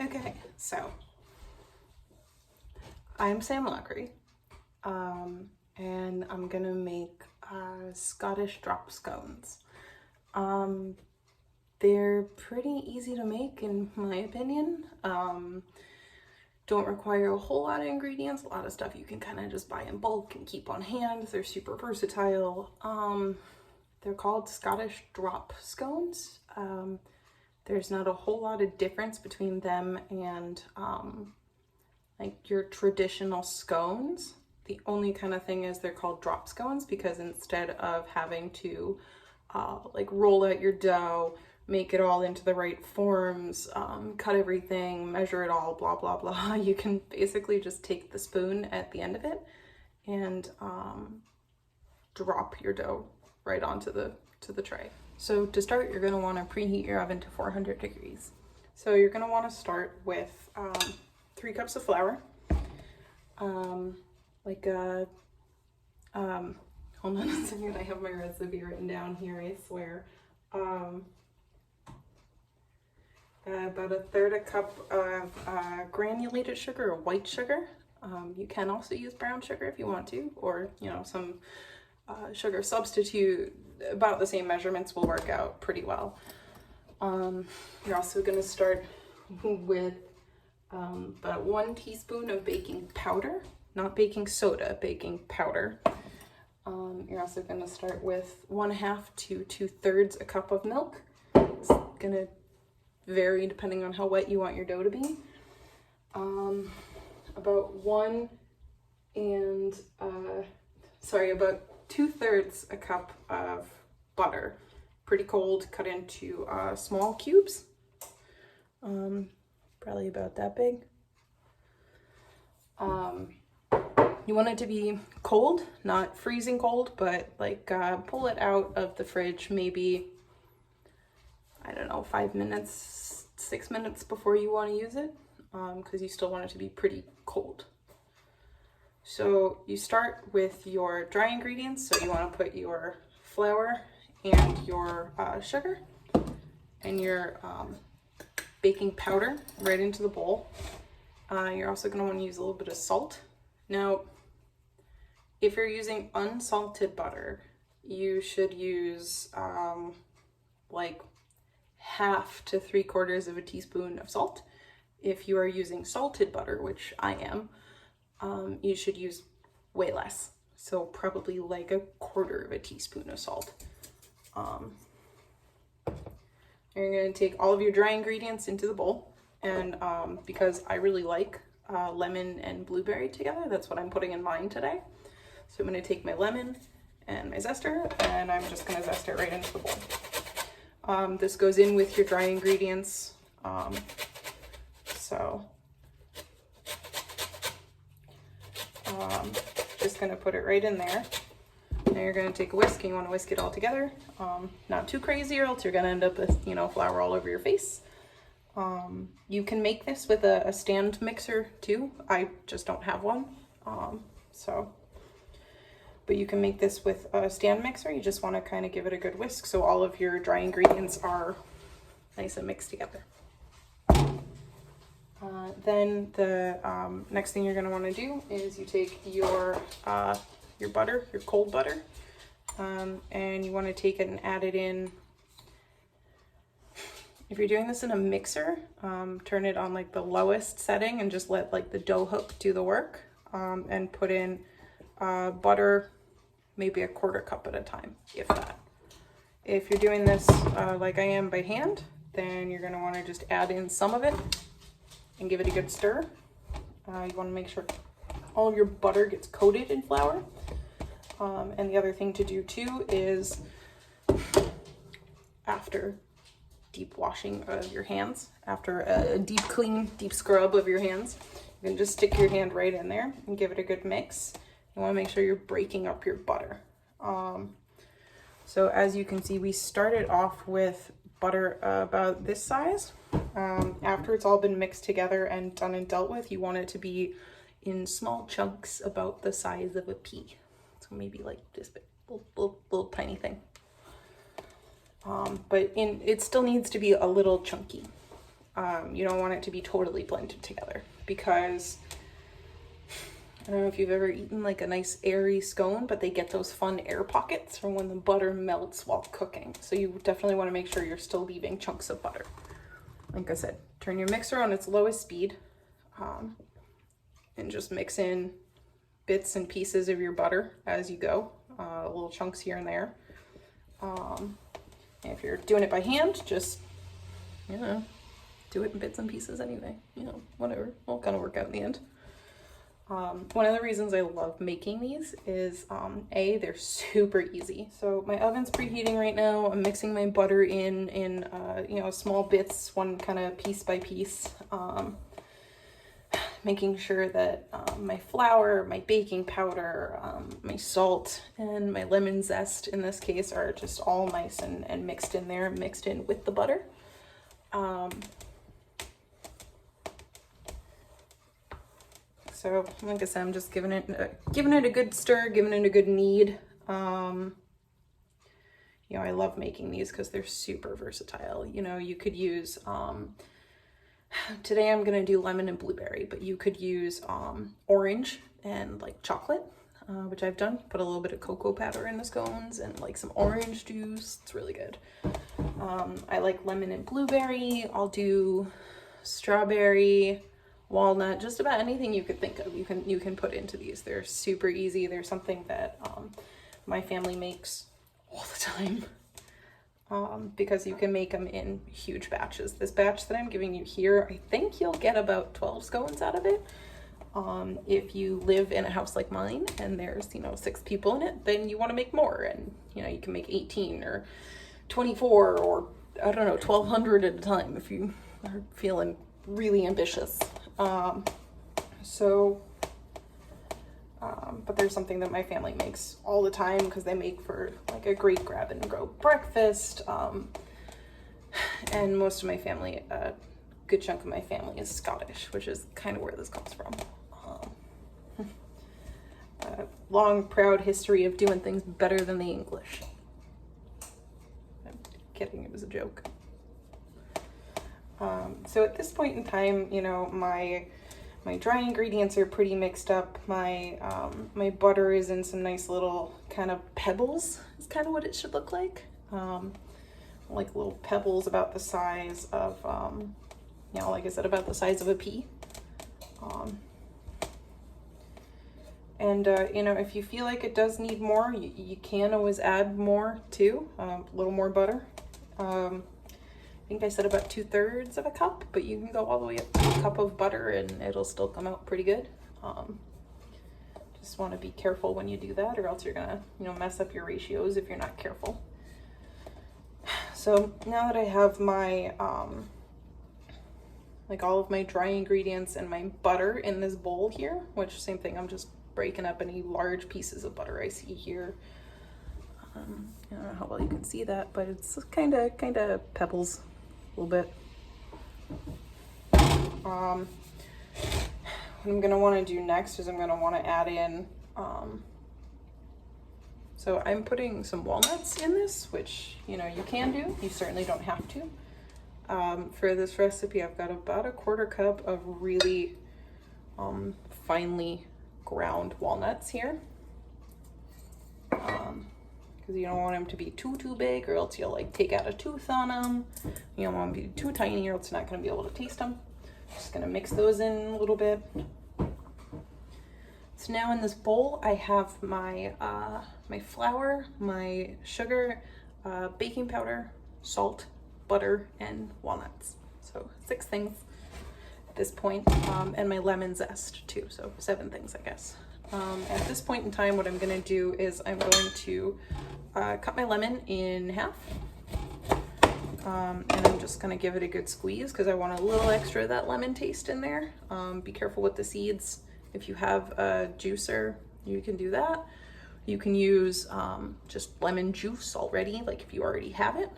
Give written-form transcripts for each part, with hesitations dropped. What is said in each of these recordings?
Okay, so I'm Sam Lockery, and I'm gonna make Scottish Drop Scones. They're pretty easy to make in my opinion. Don't require a whole lot of ingredients, a lot of stuff you can kind of just buy in bulk and keep on hand. They're super versatile. They're called Scottish Drop Scones. There's not a whole lot of difference between them and like your traditional scones. The only kind of thing is they're called drop scones because instead of having to like roll out your dough, make it all into the right forms, cut everything, measure it all, blah, blah, blah, you can basically just take the spoon at the end of it and drop your dough right onto the tray. So to start, you're gonna wanna preheat your oven to 400 degrees. So you're gonna wanna start with 3 cups of flour, hold on a second, I have my recipe written down here, I swear. About 1/3 cup of granulated sugar or white sugar. You can also use brown sugar if you want to, or some sugar substitute. About the same measurements will work out pretty well. You're also going to start with about 1 teaspoon of baking powder, not baking soda, baking powder. You're also going to start with 1/2 to 2/3 a cup of milk. It's going to vary depending on how wet you want your dough to be. About 2/3 a cup of butter, pretty cold, cut into small cubes, probably about that big. You want it to be cold, not freezing cold, but like pull it out of the fridge maybe, I don't know, 5 minutes, 6 minutes before you want to use it, because you still want it to be pretty cold. So you start with your dry ingredients. So you want to put your flour and your sugar and your baking powder right into the bowl. You're also going to want to use a little bit of salt. Now, if you're using unsalted butter, you should use like 1/2 to 3/4 of a teaspoon of salt. If you are using salted butter, which I am, you should use way less. So probably like 1/4 of a teaspoon of salt. You're going to take all of your dry ingredients into the bowl, and because I really like lemon and blueberry together, that's what I'm putting in mine today. So I'm going to take my lemon and my zester, and I'm just going to zest it right into the bowl. This goes in with your dry ingredients. Just gonna put it right in there. Now you're gonna take a whisk and you wanna whisk it all together. Not too crazy or else you're gonna end up with, flour all over your face. You can make this with a stand mixer too. I just don't have one. But you can make this with a stand mixer. You just wanna kind of give it a good whisk so all of your dry ingredients are nice and mixed together. Then the next thing you're going to want to do is you take your butter, your cold butter, and you want to take it and add it in. If you're doing this in a mixer, turn it on like the lowest setting and just let like the dough hook do the work, and put in butter maybe 1/4 cup at a time, if that. If you're doing this like I am by hand, then you're going to want to just add in some of it and give it a good stir. You want to make sure all of your butter gets coated in flour. And the other thing to do too is, after deep washing of your hands, after a deep clean, deep scrub of your hands, you can just stick your hand right in there and give it a good mix. You want to make sure you're breaking up your butter. So as you can see, we started off with butter about this size. After it's all been mixed together and done and dealt with, you want it to be in small chunks about the size of a pea. So maybe like this big, little tiny thing. But it still needs to be a little chunky. You don't want it to be totally blended together, because I don't know if you've ever eaten like a nice airy scone, but they get those fun air pockets from when the butter melts while cooking. So you definitely want to make sure you're still leaving chunks of butter. Like I said, turn your mixer on its lowest speed, and just mix in bits and pieces of your butter as you go, little chunks here and there. And if you're doing it by hand, just, you know, do it in bits and pieces anyway. You know, whatever, it'll kind of work out in the end. One of the reasons I love making these is, A, they're super easy. So my oven's preheating right now. I'm mixing my butter in you know, small bits, one kind of piece by piece. Making sure that my flour, my baking powder, my salt, and my lemon zest in this case are just all nice and mixed in there, mixed in with the butter. So like I said, I'm just giving it a good stir, giving it a good knead. You know, I love making these because they're super versatile. You know, you could use, today I'm gonna do lemon and blueberry, but you could use orange and like chocolate, which I've done. Put a little bit of cocoa powder in the scones and like some orange juice. It's really good. I like lemon and blueberry. I'll do strawberry, walnut, just about anything you could think of. You can put into these. They're super easy. They're something that my family makes all the time, because you can make them in huge batches. This batch that I'm giving you here, I think you'll get about 12 scones out of it. If you live in a house like mine and there's, you know, 6 people in it, then you want to make more, and you know, you can make 18 or 24 or I don't know, 1,200 at a time if you are feeling really ambitious. But there's something that my family makes all the time because they make for like a great grab and go breakfast. And most of my family, a good chunk of my family is Scottish, which is kind of where this comes from. A long, proud history of doing things better than the English. I'm kidding, it was a joke. So at this point in time, you know, my dry ingredients are pretty mixed up. My my butter is in some nice little kind of pebbles, is kind of what it should look like. Like little pebbles about the size of, you know, like I said, about the size of a pea. You know, if you feel like it does need more, you can always add more too, a little more butter. I think I said about 2/3 of a cup, but you can go all the way up to a cup of butter and it'll still come out pretty good. Just want to be careful when you do that, or else you're gonna, you know, mess up your ratios if you're not careful. So now that I have my, like all of my dry ingredients and my butter in this bowl here, which same thing, I'm just breaking up any large pieces of butter I see here. I don't know how well you can see that, but it's kind of pebbles a little bit. What I'm gonna want to do next is I'm gonna want to add in, so I'm putting some walnuts in this, which, you know, you can do, you certainly don't have to. For this recipe, I've got about a 1/4 cup of really finely ground walnuts here. Because you don't want them to be too big, or else you'll like take out a tooth on them. You don't want them to be too tiny, or else you're not going to be able to taste them. Just going to mix those in a little bit. So now in this bowl, I have my my flour, my sugar, baking powder, salt, butter, and walnuts. So 6 things at this point, and my lemon zest too. So 7 things, I guess. At this point in time, what I'm going to do is I'm going to cut my lemon in half, and I'm just going to give it a good squeeze because I want a little extra of that lemon taste in there. Be careful with the seeds. If you have a juicer, you can do that. You can use just lemon juice already, like if you already have it.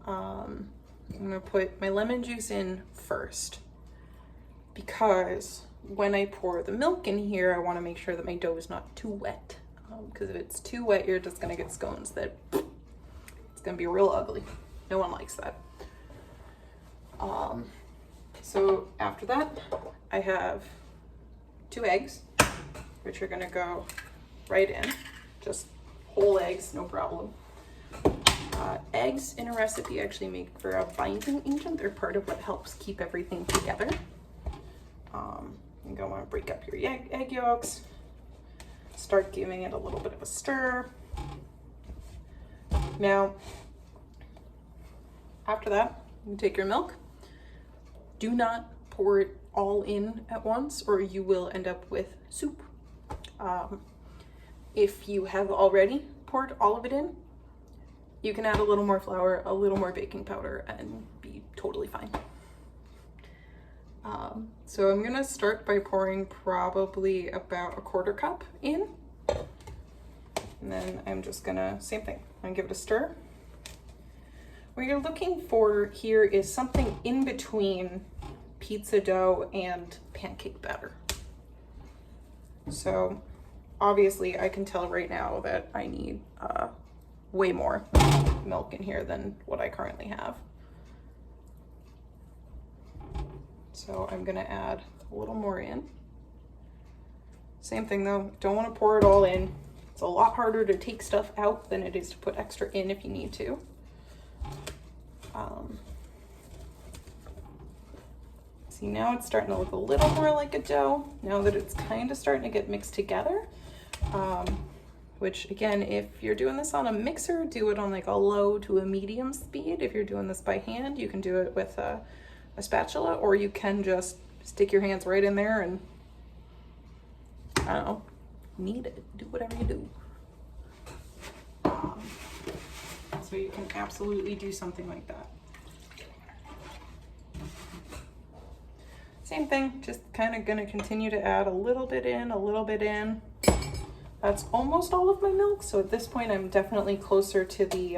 I'm going to put my lemon juice in first because when I pour the milk in here, I want to make sure that my dough is not too wet, because if it's too wet, you're just going to get scones that it's going to be real ugly. No one likes that. So after that, I have 2 eggs, which are gonna go right in. Just whole eggs, no problem. Eggs in a recipe actually make for a binding agent. They're part of what helps keep everything together. You're gonna wanna break up your egg yolks, start giving it a little bit of a stir. Now, after that, you take your milk. Do not pour it all in at once or you will end up with soup. If you have already poured all of it in, you can add a little more flour, a little more baking powder, and be totally fine. So I'm gonna start by pouring probably about a 1/4 cup in. And then I'm just gonna, same thing, I'm gonna give it a stir. What you're looking for here is something in between pizza dough and pancake batter. So obviously I can tell right now that I need way more milk in here than what I currently have. So I'm gonna add a little more in. Same thing though, don't wanna pour it all in. It's a lot harder to take stuff out than it is to put extra in if you need to. See, now it's starting to look a little more like a dough, now that it's kind of starting to get mixed together. Which again, if you're doing this on a mixer, do it on like a low to a medium speed. If you're doing this by hand, you can do it with a spatula, or you can just stick your hands right in there and, I don't know, knead it, do whatever you do. So you can absolutely do something like that. Same thing, just kind of gonna continue to add a little bit in, a little bit in. That's almost all of my milk, so at this point I'm definitely closer to the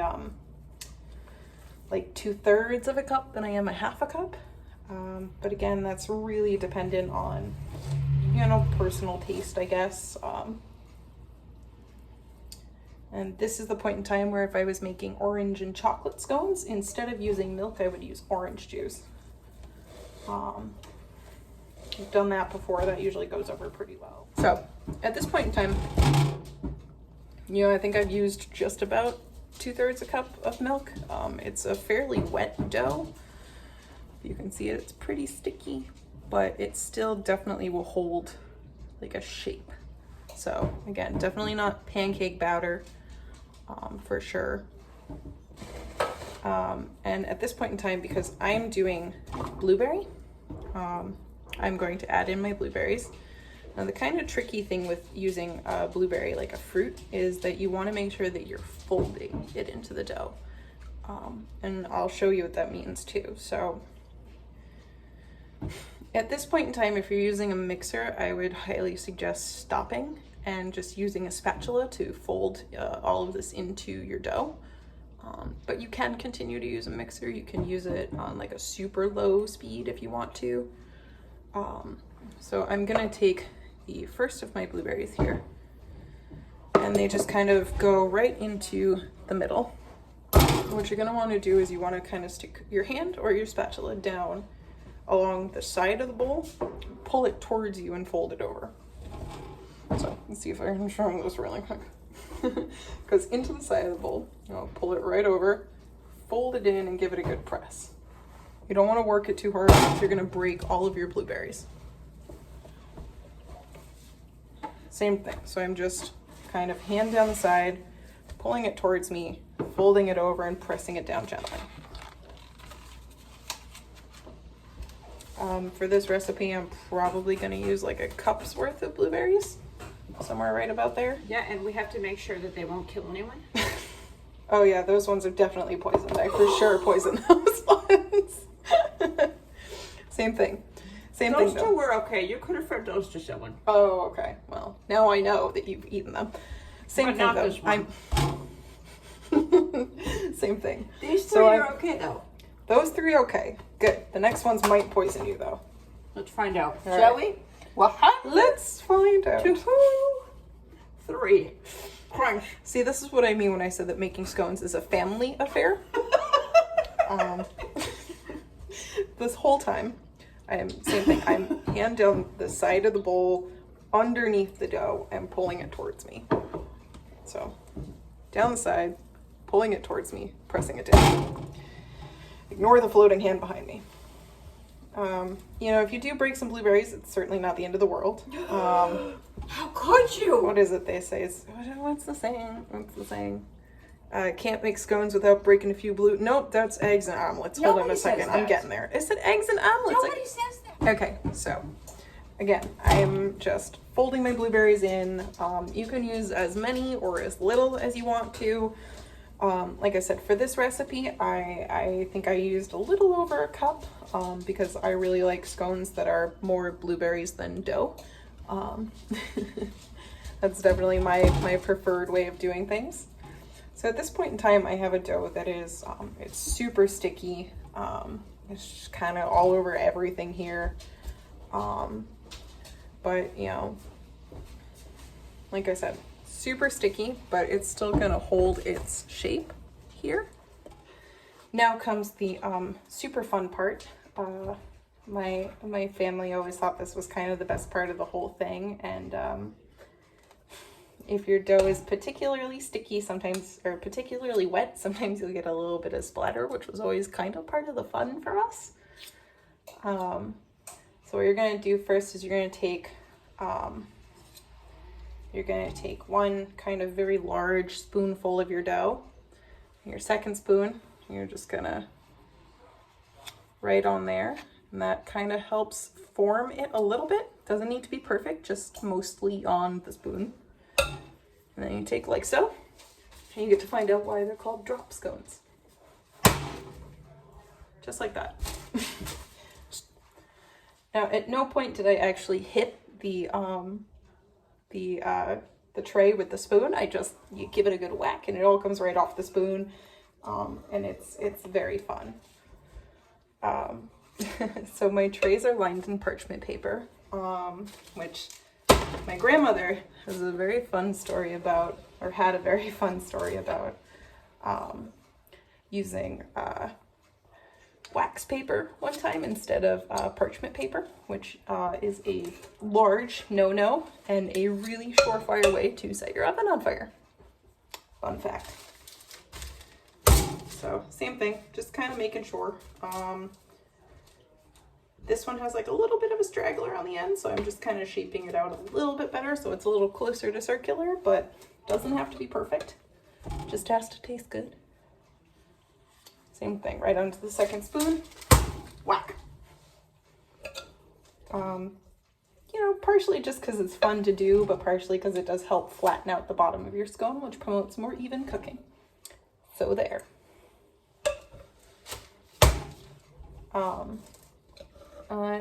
like 2/3 of a cup than I am a 1/2 cup. But again, that's really dependent on, you know, personal taste, I guess. And this is the point in time where if I was making orange and chocolate scones, instead of using milk, I would use orange juice. I've done that before, that usually goes over pretty well. So at this point in time, you know, I think I've used just about 2/3 a cup of milk. It's a fairly wet dough. You can see it, it's pretty sticky, but it still definitely will hold like a shape. So again, definitely not pancake batter, for sure. And at this point in time, because I'm doing blueberry, I'm going to add in my blueberries. Now the kind of tricky thing with using a blueberry like a fruit is that you want to make sure that you're folding it into the dough. And I'll show you what that means too. So at this point in time, if you're using a mixer, I would highly suggest stopping and just using a spatula to fold all of this into your dough. But you can continue to use a mixer. You can use it on like a super low speed if you want to. So I'm gonna take the first of my blueberries here, and they just kind of go right into the middle. What you're gonna wanna do is you wanna kind of stick your hand or your spatula down along the side of the bowl, pull it towards you and fold it over. So let's see if I can show this really quick. Goes into the side of the bowl, I'll pull it right over, fold it in and give it a good press. You don't want to work it too hard because you're going to break all of your blueberries. Same thing, so I'm just kind of hand down the side, pulling it towards me, folding it over and pressing it down gently. For this recipe, I'm probably going to use like a cup's worth of blueberries, somewhere right about there. Yeah, and we have to make sure that they won't kill anyone. Oh yeah, those ones are definitely poisoned. I for sure poisoned those ones. Same thing. Same thing. Those two were okay. You could have fed those to someone. Oh, okay. Well, now I know that you've eaten them. Same thing not though. This one. Same thing. These three are okay though. Those 3 okay. Good. The next ones might poison you though. Let's find out. All Shall right. we? Well, Let's find out. 2, 3. Crunch. See, this is what I mean when I said that making scones is a family affair. this whole time, same thing, I'm hand down the side of the bowl underneath the dough and pulling it towards me. So down the side, pulling it towards me, pressing it down. Ignore the floating hand behind me. You know, if you do break some blueberries, it's certainly not the end of the world. How could you? What is it they say? What's the saying? What's the saying? Can't make scones without breaking a few blue. Nope, that's eggs and omelets. Hold on a second. I'm getting there. I said eggs and omelets. Nobody says that. Okay, so again, I'm just folding my blueberries in. You can use as many or as little as you want to. Like I said, for this recipe, I think I used a little over a cup because I really like scones that are more blueberries than dough. That's definitely my preferred way of doing things. So at this point in time, I have a dough that is, it's super sticky. It's just kind of all over everything here. But, you know, like I said, super sticky, but it's still gonna hold its shape here. Now comes the super fun part. My family always thought this was kind of the best part of the whole thing, and if your dough is particularly sticky sometimes, or particularly wet, sometimes you'll get a little bit of splatter, which was always kind of part of the fun for us. So what you're gonna do first is you're gonna take one kind of very large spoonful of your dough. Your second spoon, you're just gonna right on there, and that kind of helps form it a little bit. Doesn't need to be perfect, just mostly on the spoon. And then you take like so, and you get to find out why they're called drop scones. Just like that. Now, at no point did I actually hit the tray with the spoon. You give it a good whack and it all comes right off the spoon. And it's very fun. So my trays are lined in parchment paper, which my grandmother has a very fun story about, or had a very fun story about, using wax paper one time instead of parchment paper, which is a large no-no and a really surefire way to set your oven on fire. Fun fact. So same thing, just kind of making sure. This one has like a little bit of a straggler on the end, so I'm just kind of shaping it out a little bit better so it's a little closer to circular, but doesn't have to be perfect. Just has to taste good. Same thing, right onto the second spoon, whack. You know, partially just because it's fun to do, but partially because it does help flatten out the bottom of your scone, which promotes more even cooking. So there.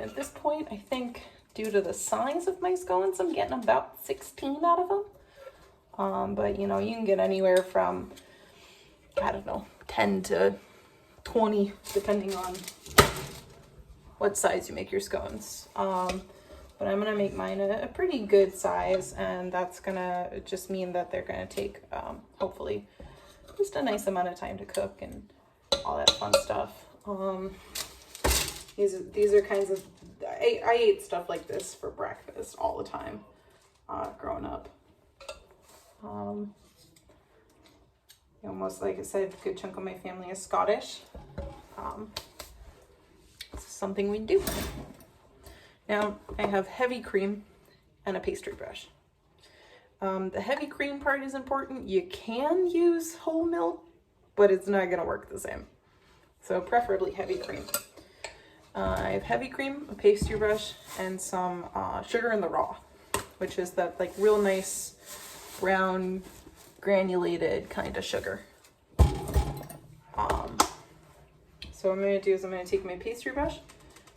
At this point, I think due to the size of my scones, I'm getting about 16 out of them. But you know, you can get anywhere from, I don't know, 10 to 20, depending on what size you make your scones. But I'm gonna make mine a pretty good size, and that's gonna just mean that they're gonna take, hopefully, just a nice amount of time to cook and all that fun stuff. These are kinds of, I ate stuff like this for breakfast all the time, growing up. You know, most, like I said, a good chunk of my family is Scottish. It's something we do. Now, I have heavy cream and a pastry brush. The heavy cream part is important. You can use whole milk, but it's not gonna work the same. So preferably heavy cream. I have heavy cream, a pastry brush, and some sugar in the raw, which is that like real nice brown granulated kind of sugar. So what I'm going to do is I'm going to take my pastry brush.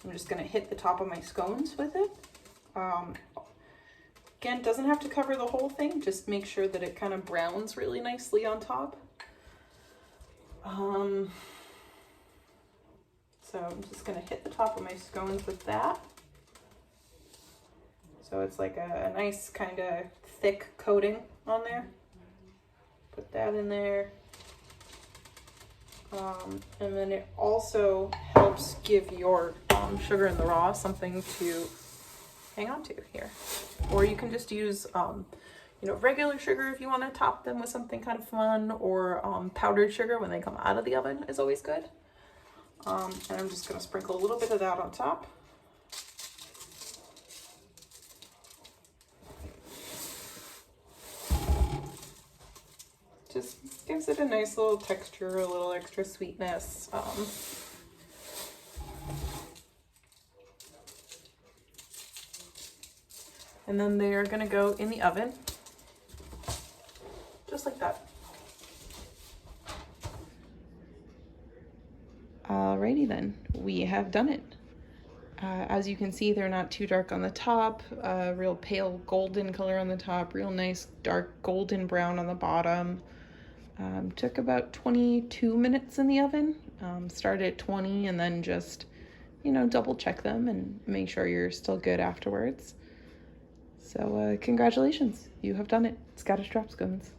I'm just going to hit the top of my scones with it. Again, doesn't have to cover the whole thing. Just make sure that it kind of browns really nicely on top. So I'm just going to hit the top of my scones with that. So it's like a nice kind of thick coating on there. Put that in there. And then it also helps helps give your sugar in the raw something to hang on to here. Or you can just use, you know, regular sugar if you want to top them with something kind of fun, or powdered sugar when they come out of the oven is always good. And I'm just going to sprinkle a little bit of that on top. Just gives it a nice little texture, a little extra sweetness. And then they are going to go in the oven, just like that. Alrighty then, we have done it. As you can see, they're not too dark on the top, real pale golden color on the top, real nice dark golden brown on the bottom. Took about 22 minutes in the oven. Start at 20 and then just, you know, double check them and make sure you're still good afterwards. So congratulations, you have done it. Scottish Drop Scones.